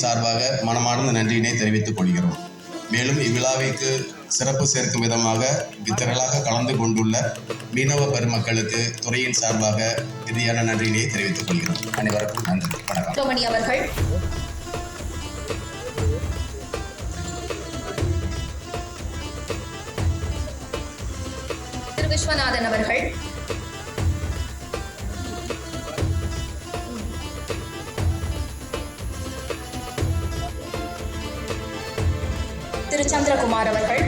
சார்பாக மனமார்ந்த நன்றியினை தெரிவித்துக் கொள்கிறோம். மேலும் இவ்விழாவிற்கு சிறப்பு சேர்க்கும் விதமாக திரளாக கலந்து கொண்டுள்ள மீனவ பெருமக்களுக்கு துறையின் சார்பாக இறுதியான நன்றியினை தெரிவித்துக் கொள்கிறோம். அனைவருக்கும் நன்றி. வணக்கம். அவர்கள் திரு விஸ்வநாதன் அவர்கள், திரு சந்திரகுமார் அவர்கள்,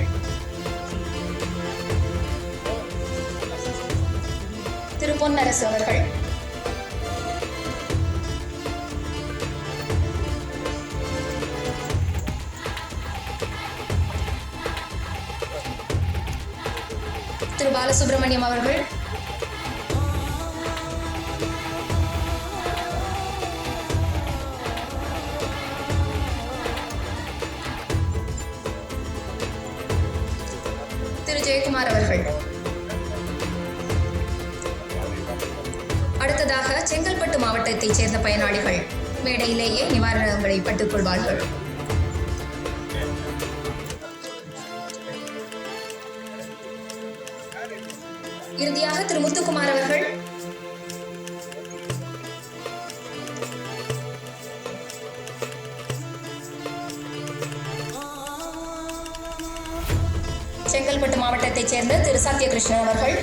திரு பொன்னரசு அவர்கள், திரு பாலசுப்ரமணியம் அவர்கள், திரு ஜெயக்குமார் அவர்கள். அடுத்ததாக செங்கல்பட்டு மாவட்டத்தைச் சேர்ந்த பயனாளிகள் மேடையிலேயே நிவாரணங்களை பெற்றுக் கொள்வார்கள். இறுதியாக திரு முத்துக்குமார் அவர்கள், செங்கல்பட்டு மாவட்டத்தைச் சேர்ந்த திரு சத்யகிருஷ்ணன் அவர்கள்,